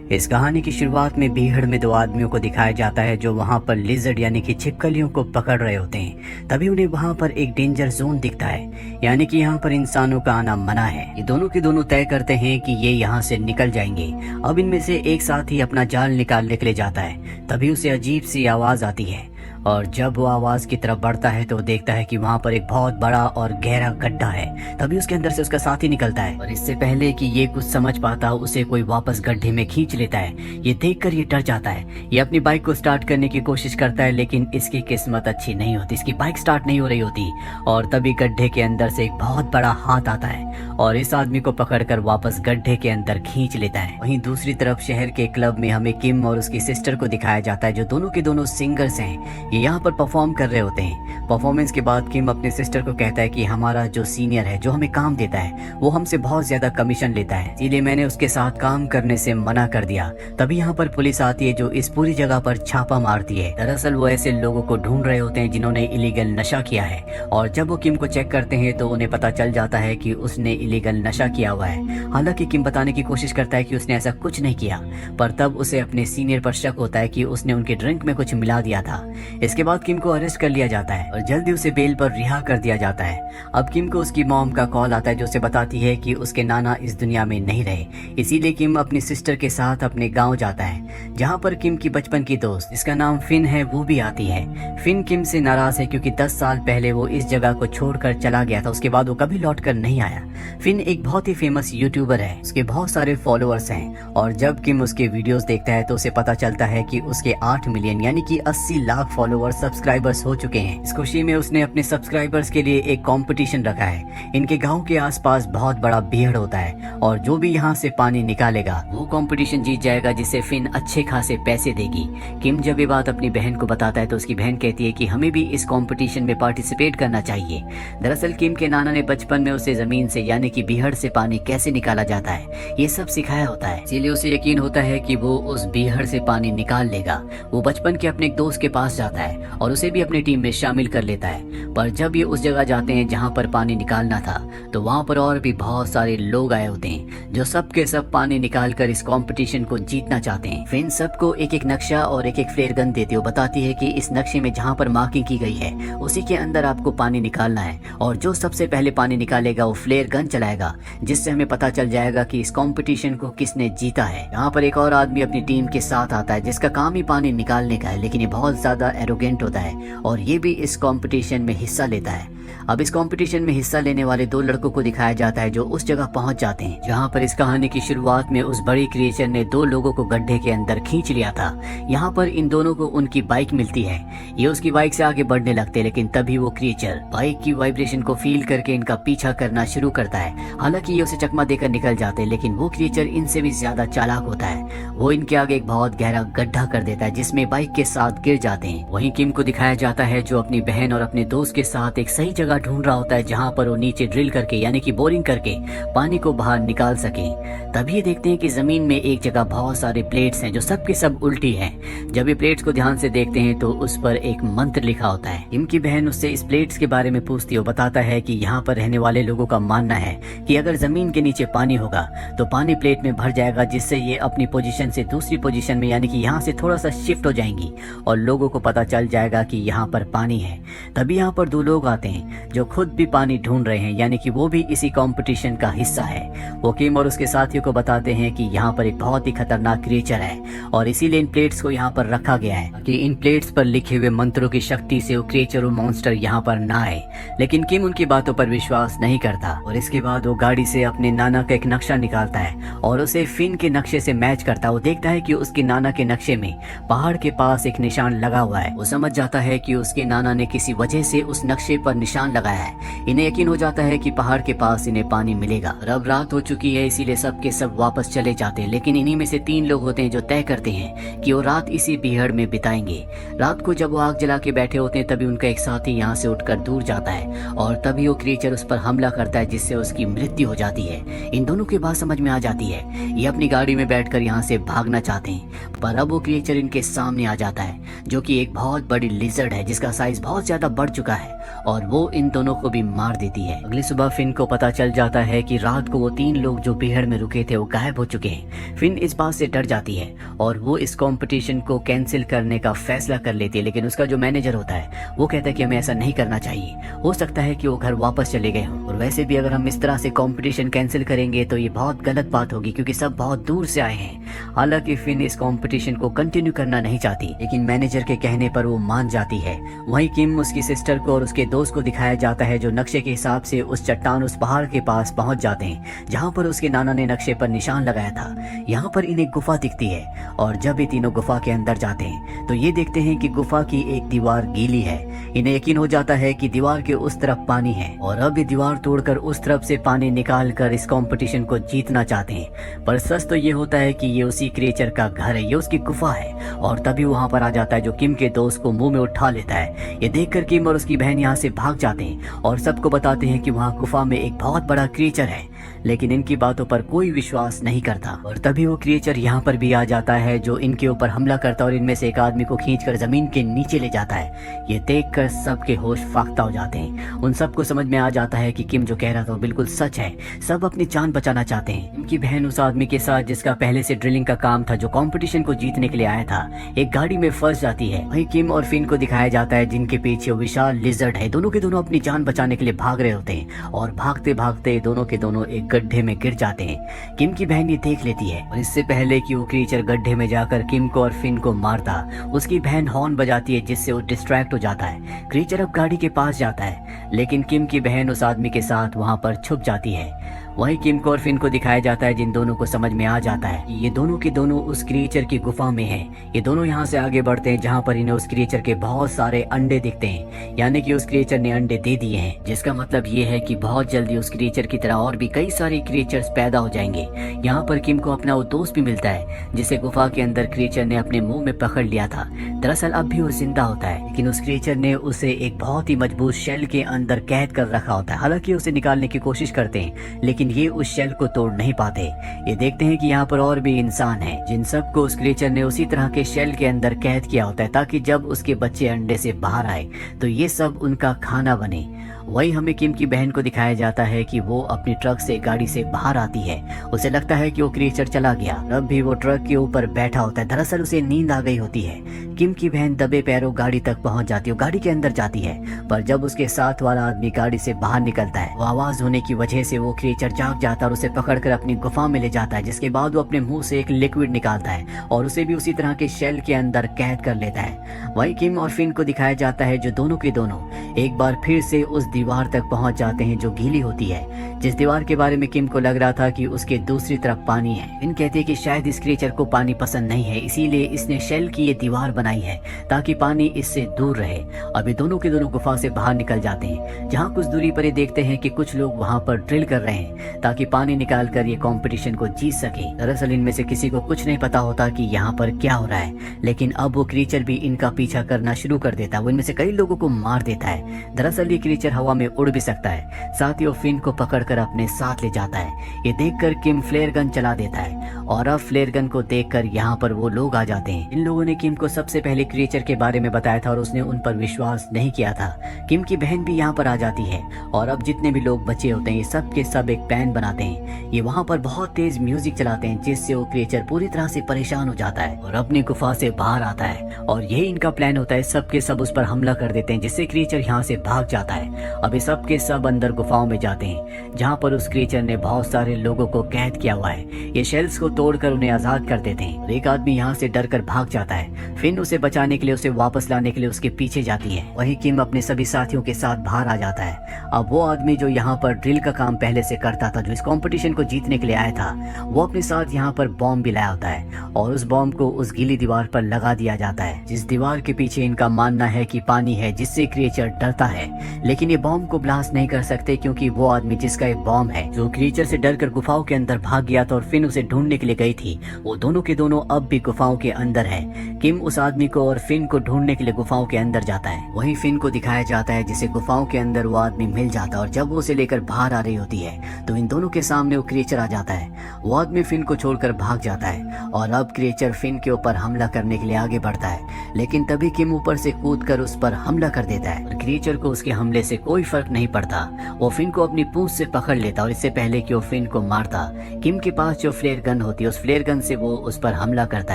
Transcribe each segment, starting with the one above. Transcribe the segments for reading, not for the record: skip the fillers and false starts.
इस कहानी की शुरुआत में बीहड़ में दो आदमियों को दिखाया जाता है जो वहां पर लिजर्ड यानी कि छिपकलियों को पकड़ रहे होते हैं। तभी उन्हें वहां पर एक डेंजर जोन दिखता है, यानी कि यहाँ पर इंसानों का आना मना है। ये दोनों के दोनों तय करते हैं कि ये यहाँ से निकल जाएंगे। अब इनमें से एक साथी अपना जाल निकालने के लिए जाता है, तभी उसे अजीब सी आवाज आती है और जब वो आवाज की तरफ बढ़ता है तो वो देखता है कि वहाँ पर एक बहुत बड़ा और गहरा गड्ढा है। तभी उसके अंदर से उसका साथी निकलता है और इससे पहले कि ये कुछ समझ पाता उसे कोई वापस गड्ढे में खींच लेता है। ये देखकर ये डर जाता है। ये अपनी बाइक को स्टार्ट करने की कोशिश करता है, लेकिन इसकी किस्मत अच्छी नहीं होती, इसकी बाइक स्टार्ट नहीं हो रही होती। और तभी गड्ढे के अंदर से एक बहुत बड़ा हाथ आता है और इस आदमी को पकड़कर वापस गड्ढे के अंदर खींच लेता है। वहीं दूसरी तरफ शहर के क्लब में हमें किम और उसकी सिस्टर को दिखाया जाता है, जो दोनों के दोनों सिंगर्स हैं। ये यहाँ पर परफॉर्म कर रहे होते हैं। परफॉर्मेंस के बाद किम अपने सिस्टर को कहता है कि हमारा जो सीनियर है, जो हमें काम देता है, वो हमसे बहुत ज्यादा कमीशन लेता है, इसलिए मैंने उसके साथ काम करने से मना कर दिया। तभी यहाँ पर पुलिस आती है जो इस पूरी जगह पर छापा मारती है। दरअसल वो ऐसे लोगों को ढूंढ रहे होते हैं जिन्होंने इलीगल नशा किया है, और जब वो किम को चेक करते हैं तो उन्हें पता चल जाता है कि उसने इलीगल नशा किया हुआ है। हालांकि किम बताने की कोशिश करता है कि उसने ऐसा कुछ नहीं किया, पर तब उसे अपने सीनियर पर शक होता है कि उसने उनके ड्रिंक में कुछ मिला दिया था। इसके बाद किम को अरेस्ट कर लिया जाता है और जल्दी उसे बेल पर रिहा कर दिया जाता है। अब किम को उसकी मॉम का कॉल आता है जो उसे बताती है कि उसके नाना इस दुनिया में नहीं रहे, इसीलिए किम अपनी सिस्टर के साथ अपने गांव जाता है, जहां पर किम की बचपन की दोस्त जिसका नाम फिन है वो भी आती है। फिन किम से नाराज है क्योंकि 10 साल पहले वो इस जगह को छोड़कर चला गया था, उसके बाद वो कभी लौट कर नहीं आया। फिन एक बहुत ही फेमस यूट्यूबर है, उसके बहुत सारे फॉलोअर्स हैं, और जब किम उसके वीडियोस देखता है तो उसे पता चलता है कि उसके 8 मिलियन यानी कि 80 लाख फॉलोअर्स सब्सक्राइबर्स हो चुके हैं। इस खुशी में उसने अपने सब्सक्राइबर्स के लिए एक कंपटीशन रखा है। इनके गांव के आसपास बहुत बड़ा बीहड़ होता है और जो भी यहाँ से पानी निकालेगा वो कंपटीशन जीत जाएगा, जिससे फिन अच्छे खासे पैसे देगी। किम जब ये बात अपनी बहन को बताता है तो उसकी बहन कहती है कि हमें भी इस कंपटीशन में पार्टिसिपेट करना चाहिए। दरअसल किम के नाना ने बचपन में उसे जमीन से यानी कि बीहड़ से पानी कैसे निकाला जाता है ये सब सिखाया होता है, इसीलिए उसे यकीन होता है कि वो उस बीहड़ से पानी निकाल लेगा। वो बचपन के अपने एक दोस्त के पास जाता है और उसे भी अपनी टीम में शामिल कर लेता है। पर जब ये उस जगह जाते हैं जहाँ पर पानी निकालना था तो वहाँ पर और भी बहुत सारे लोग आए होते हैं जो सब के सब पानी निकाल कर इस कंपटीशन को जीतना चाहते हैं। फिन सबको एक एक नक्शा और एक एक फ्लेयर गन देती है। वो बताती है कि इस नक्शे में जहाँ पर मार्किंग की गई है उसी के अंदर आपको पानी निकालना है, और जो सबसे पहले पानी निकालेगा वो फ्लेयर गन चलाएगा, जिससे हमें पता चल जाएगा कि इस कंपटीशन को किसने जीता है। यहाँ पर एक और आदमी अपनी टीम के साथ आता है जिसका काम ही पानी निकालने का है, लेकिन ये बहुत ज्यादा एरोगेंट होता है और ये भी इस कंपटीशन में हिस्सा लेता है। अब इस कंपटीशन में हिस्सा लेने वाले 2 लड़कों को दिखाया जाता है जो उस जगह पहुंच जाते हैं जहां पर इस कहानी की शुरुआत में उस बड़ी क्रिएचर ने 2 लोगों को गड्ढे के अंदर खींच लिया था। यहाँ पर इन दोनों को उनकी बाइक मिलती है। ये उसकी बाइक से आगे बढ़ने लगते हैं, लेकिन तभी वो क्रिएचर बाइक की वाइब्रेशन को फील करके इनका पीछा करना शुरू करता है। हालांकि ये उसे चकमा देकर निकल जाते हैं, लेकिन वो क्रिएचर इनसे भी ज्यादा चालाक होता है। वो इनके आगे एक बहुत गहरा गड्ढा कर देता है जिसमें बाइक के साथ गिर जाते हैं। वहीं किम को दिखाया जाता है जो अपनी बहन और अपने दोस्त के साथ एक सही जगह ढूंढ रहा होता है जहां पर वो नीचे ड्रिल करके यानी कि बोरिंग करके पानी को बाहर निकाल सके। तभी ये देखते हैं कि जमीन में एक जगह बहुत सारे प्लेट्स हैं जो सब के सब उल्टी हैं। जब ये प्लेट्स को ध्यान से देखते हैं तो उस पर एक मंत्र लिखा होता है। किम की बहन उससे इस प्लेट्स के बारे में पूछती है। वो बताता है कि यहाँ पर रहने वाले लोगों का मानना है कि अगर जमीन के नीचे पानी होगा तो पानी प्लेट में भर जाएगा, जिससे ये अपनी पोजीशन से दूसरी पोजीशन में यानी कि यहाँ से थोड़ा सा शिफ्ट हो जाएंगी और लोगों को पता चल जाएगा कि यहाँ पर पानी है। तभी यहाँ पर 2 लोग आते हैं जो खुद भी पानी ढूंढ रहे हैं, यानी कि वो भी इसी कंपटीशन का हिस्सा है। वो किम और उसके साथियों को बताते हैं कि यहाँ पर एक बहुत ही खतरनाक क्रिएचर है और इसीलिए इन प्लेट्स को यहाँ पर रखा गया है कि इन प्लेट्स पर लिखे हुए मंत्रों की शक्ति से वो क्रिएचर और मॉन्स्टर यहाँ पर ना आए। लेकिन किम उनकी बातों पर विश्वास नहीं करता और इसके बाद वो गाड़ी से अपने नाना का एक नक्शा निकालता है और उसे फिन के नक्शे से मैच करता है। वो देखता है कि उसके नाना के नक्शे में पहाड़ के पास एक निशान लगा हुआ है। वो समझ जाता है कि उसके नाना ने किसी वजह से उस नक्शे पर निशान लगाया है। इन्हें यकीन हो जाता है कि पहाड़ के पास इन्हें पानी मिलेगा। अब रात हो चुकी है, इसीलिए सब के सब वापस चले जाते हैं, लेकिन इन्हीं में से 3 लोग होते हैं जो तय करते हैं कि वो रात इसी बीहड़ में बिताएंगे। रात को जब वो आग जला के बैठे होते हैं तभी उनका एक साथी यहाँ से उठकर दूर जाता है और तभी वो क्रिएचर उस पर हमला करता है जिससे उसकी मृत्यु हो जाती है। इन दोनों की बात समझ में आ जाती है। ये अपनी गाड़ी में बैठकर यहाँ से भागना चाहते हैं, पर अब वो क्रिएचर इनके सामने आ जाता है जो कि एक बहुत बड़ी लिजर्ड है जिसका साइज बहुत ज्यादा बढ़ चुका है और वो इन दोनों को भी मार देती है। अगली सुबह फिन को पता चल जाता है कि रात को वो 3 लोग जो बीहड़ में रुके थे वो गायब हो चुके हैं। फिन इस बात से डर जाती है और वो इस कंपटीशन को कैंसिल करने का फैसला कर लेती है, लेकिन उसका जो मैनेजर होता है वो कहता है कि हमें ऐसा नहीं करना चाहिए, हो सकता है कि वो घर वापस चले गए हों, और वैसे भी अगर हम इस तरह से कंपटीशन कैंसिल करेंगे तो ये बहुत गलत बात होगी क्योंकि सब बहुत दूर से आए हैं। हालांकि फिन इस कंपटीशन को कंटिन्यू करना नहीं चाहती, लेकिन मैनेजर के कहने पर वो मान जाती है। वहीं किम उसकी सिस्टर को और उसके दोस्त को दिखाया जाता है जो नक्शे के हिसाब से उस चट्टान उस पहाड़ के पास पहुंच जाते हैं जहां पर उसके नाना ने नक्शे पर निशान लगाया था। यहाँ पर इन्हें गुफा दिखती है और जब ये तीनों गुफा के अंदर जाते हैं तो ये देखते हैं कि गुफा की एक दीवार गीली है। इन्हें यकीन हो जाता है कि दीवार के उस तरफ पानी है और अब ये दीवार तोड़कर उस तरफ से पानी निकाल कर इस कंपटीशन को जीतना चाहते हैं। पर सच तो ये होता है कि ये उसी क्रिएचर का घर है, ये उसकी गुफा है। और तभी वहाँ पर आ जाता है जो किम के दोस्त को मुंह में उठा लेता है। ये देखकर किम और उसकी बहन यहाँ से भाग जाते हैं और सबको बताते हैं कि वहाँ गुफा में एक बहुत बड़ा क्रिएचर है, लेकिन इनकी बातों पर कोई विश्वास नहीं करता। और तभी वो क्रिएचर यहाँ पर भी आ जाता है जो इनके ऊपर हमला करता है और इनमें से एक आदमी को खींचकर जमीन के नीचे ले जाता है। ये देखकर सबके होश फाख्ता हो जाते हैं। उन सबको समझ में आ जाता है कि किम जो कह रहा था वो बिल्कुल सच है। सब अपनी जान बचाना चाहते हैं। इनकी बहन उस आदमी के साथ जिसका पहले से ड्रिलिंग का काम था, जो कंपटीशन को जीतने के लिए आया था, एक गाड़ी में फंस जाती है। वहीं किम और फिन को दिखाया जाता है जिनके पीछे विशाल लिजर्ड है। दोनों के दोनों अपनी जान बचाने के लिए भाग रहे होते हैं और भागते भागते दोनों के दोनों एक गड्ढे में गिर जाते हैं। किम की बहन ये देख लेती है और इससे पहले कि वो क्रीचर गड्ढे में जाकर किम को और फिन को मारता, उसकी बहन हॉर्न बजाती है जिससे वो डिस्ट्रैक्ट हो जाता है। क्रीचर अब गाड़ी के पास जाता है, लेकिन किम की बहन उस आदमी के साथ वहां पर छुप जाती है। वहीं किम को और फिन को दिखाया जाता है जिन दोनों को समझ में आ जाता है ये दोनों के दोनों उस क्रिएचर की गुफा में हैं। ये दोनों यहाँ से आगे बढ़ते हैं जहाँ पर इन्हें उस क्रिएचर के बहुत सारे अंडे दिखते हैं, यानी कि उस क्रिएचर ने अंडे दे दिए हैं, जिसका मतलब ये है कि बहुत जल्दी उस क्रिएचर की तरह और भी कई सारे क्रिएचर्स पैदा हो जाएंगे। यहाँ पर किम को अपना वो दोस्त भी मिलता है जिसे गुफा के अंदर क्रिएचर ने अपने मुंह में पकड़ लिया था। दरअसल अब भी वो जिंदा होता है, लेकिन उस क्रिएचर ने उसे एक बहुत ही मजबूत शेल के अंदर कैद कर रखा होता है। हालांकि उसे निकालने की कोशिश करते हैं, लेकिन ये उस शेल को तोड़ नहीं पाते। ये देखते हैं कि यहाँ पर और भी इंसान हैं जिन सबको उस क्रिएचर ने उसी तरह के शेल के अंदर कैद किया होता है, ताकि जब उसके बच्चे अंडे से बाहर आए तो ये सब उनका खाना बने। वही हमें किम की बहन को दिखाया जाता है कि वो अपनी ट्रक से गाड़ी से बाहर आती है। उसे लगता है कि वो क्रिएचर चला गया, अब भी वो ट्रक के ऊपर बैठा होता है। दरअसल उसे नींद आ गई होती है। किम की बहन दबे पैरों गाड़ी तक पहुंच जाती है, गाड़ी के अंदर जाती है, पर जब उसके साथ वाला आदमी गाड़ी से बाहर निकलता है, वो आवाज होने की वजह से वो क्रिएचर जाग जाता है और उसे पकड़कर अपनी गुफा में ले जाता है, जिसके बाद वो अपने मुंह से एक लिक्विड निकालता है और उसे भी उसी तरह के शेल के अंदर कैद कर लेता है। वही किम और फिन को दिखाया जाता है जो दोनों के दोनों एक बार फिर से उस दीवार तक पहुंच जाते हैं जो गीली होती है, जिस दीवार के बारे में किम को लग रहा था कि उसके दूसरी तरफ पानी है। फिन कहते हैं कि शायद इस क्रिएचर को पानी पसंद नहीं है, इसीलिए इसने शेल की ये दीवार बनाई है ताकि पानी इससे दूर रहे। अभी दोनों के दोनों गुफा से बाहर निकल जाते हैं, जहाँ कुछ दूरी पर ये देखते हैं कि कुछ लोग वहाँ पर ड्रिल कर रहे हैं ताकि पानी निकाल कर ये कंपटीशन को जीत सके। दरअसल इनमें से किसी को कुछ नहीं पता होता कि यहाँ पर क्या हो रहा है, लेकिन अब वो क्रिएचर भी इनका पीछा करना शुरू कर देता है। वो इनमें से कई लोगों को मार देता है। दरअसल ये क्रिएचर हवा में उड़ भी सकता है, साथ ही वो फिन को पकड़कर अपने साथ ले जाता है। ये देखकर किम फ्लेयर गन चला देता है और अब फ्लेयर गन को देखकर यहाँ पर वो लोग आ जाते हैं। इन लोगों ने किम को सबसे पहले क्रिएचर के बारे में बताया था और उसने उन पर विश्वास नहीं किया था। किम की बहन भी यहाँ पर आ जाती है और अब जितने भी लोग बचे होते हैं ये सब के सब एक प्लान बनाते हैं। ये वहाँ पर बहुत तेज म्यूजिक चलाते हैं जिससे वो क्रिएचर पूरी तरह से परेशान हो जाता है और अपनी गुफा से बाहर आता है और यही इनका प्लान होता है। सब के सब उस पर हमला कर देते हैं जिससे क्रिएचर यहाँ से भाग जाता है। अभी सब के सब अंदर गुफाओं में जाते हैं जहाँ पर उस क्रिएचर ने बहुत सारे लोगों को कैद किया हुआ है। ये शेल्स को तोड़कर उन्हें आजाद कर देते हैं। एक आदमी यहाँ से डरकर भाग जाता है। फिन उसे बचाने के लिए, उसे वापस लाने के लिए उसके पीछे जाती है। वहीं किम अपने सभी साथियों के साथ बाहर आ जाता है। अब वो आदमी जो यहाँ पर ड्रिल का काम पहले से करता था, जो इस कंपटीशन को जीतने के लिए आया था, वो अपने साथ यहाँ पर बॉम्ब भी लाया होता है और उस बॉम्ब को उस गीली दीवार पर लगा दिया जाता है, जिस दीवार के पीछे इनका मानना है कि पानी है जिससे क्रिएचर डरता है। लेकिन ये बॉम्ब को ब्लास्ट नहीं कर सकते क्योंकि वो आदमी जिसका एक बॉम्ब है, जो क्रिएचर से डरकर गुफाओं के अंदर भाग गया था और फिन उसे ढूंढने के लिए गई थी, वो दोनों के दोनों अब भी गुफाओं के अंदर है। किम उस आदमी को और फिन को ढूंढने के लिए गुफाओं के अंदर जाता है। वहीं फिन को दिखाया जाता है जिसे गुफाओं के अंदर वो आदमी मिल जाता है और जब वो उसे लेकर बाहर आ रही होती है तो इन दोनों के सामने वो क्रिएचर आ जाता है। वो आदमी फिन को छोड़कर भाग जाता है और अब क्रिएचर फिन के ऊपर हमला करने के लिए आगे बढ़ता है, लेकिन तभी किम ऊपर से कूदकर उस पर हमला कर देता है। क्रिएचर को उसके हमले से कोई फर्क नहीं पड़ता। वो फिन को अपनी पूंछ से पकड़ लेता और इससे पहले कि वो फिन को मारता, किम के पास जो फ्लेयर गन होती है उस फ्लेयर गन से वो उस पर हमला करता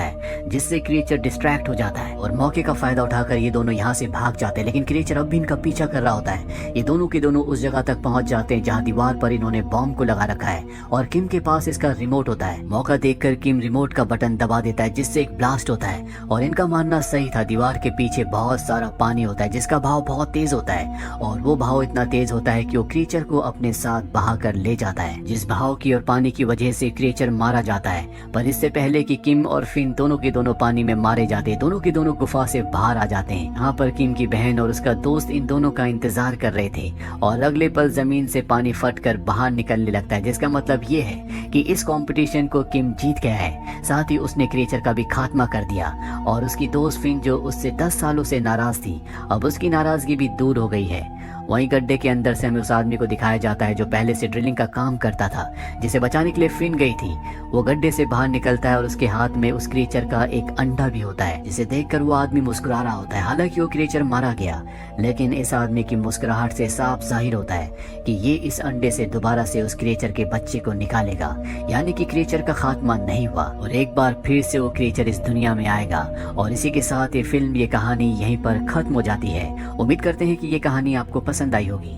है, जिससे क्रिएचर डिस्ट्रैक्ट हो जाता है और मौके का फायदा उठाकर ये दोनों यहाँ से भाग जाते हैं। लेकिन क्रिएचर अब भी इनका पीछा कर रहा होता है। ये दोनों के दोनों उस जगह तक पहुंच जाते हैं जहाँ दीवार पर इन्होंने बॉम्ब को लगा रखा है और किम के पास इसका रिमोट होता है। मौका देखकर किम रिमोट का बटन दबा देता है जिससे एक ब्लास्ट होता है और इनका मानना सही था, दीवार के पीछे बहुत सारा पानी होता है जिसका बहाव बहुत तेज होता है और वो बहाव इतना तेज होता है कि वो क्रिएचर को अपने साथ बहा कर ले जाता है, जिस बहाव की और पानी की वजह से क्रिएचर मारा जाता है। पर इससे पहले कि किम और फिन दोनों के दोनों पानी में मारे जाते हैं, दोनों के दोनों गुफा से बाहर आ जाते हैं। यहाँ पर किम की बहन और उसका दोस्त इन दोनों का इंतजार कर रहे थे और अगले पल जमीन से पानी फटकर बाहर निकलने लगता है, जिसका मतलब ये है कि इस कंपटीशन को किम जीत गया है। साथ ही उसने क्रिएचर का भी खात्मा कर दिया और उसकी दोस्त फिन जो उससे 10 सालों से नाराज थी, अब उसकी नाराजगी भी दूर हो गई है। वहीं गड्ढे के अंदर से हमें उस आदमी को दिखाया जाता है जो पहले से ड्रिलिंग का काम करता था, जिसे बचाने के लिए फिन गई थी। वो गड्ढे से बाहर निकलता है और उसके हाथ में उस क्रिएचर का एक अंडा भी होता है, जिसे देखकर वो आदमी मुस्कुरा रहा होता है। हालांकि वो क्रिएचर मारा गया, लेकिन इस आदमी की मुस्कुराहट से साफ जाहिर होता है कि ये इस अंडे से दोबारा से उस क्रिएचर के बच्चे को निकालेगा, यानी कि क्रिएचर का खात्मा नहीं हुआ और एक बार फिर से वो क्रिएचर इस दुनिया में आएगा। और इसी के साथ ये फिल्म, ये कहानी यहीं पर खत्म हो जाती है। उम्मीद करते हैं कि ये कहानी आपको पसंद आई होगी।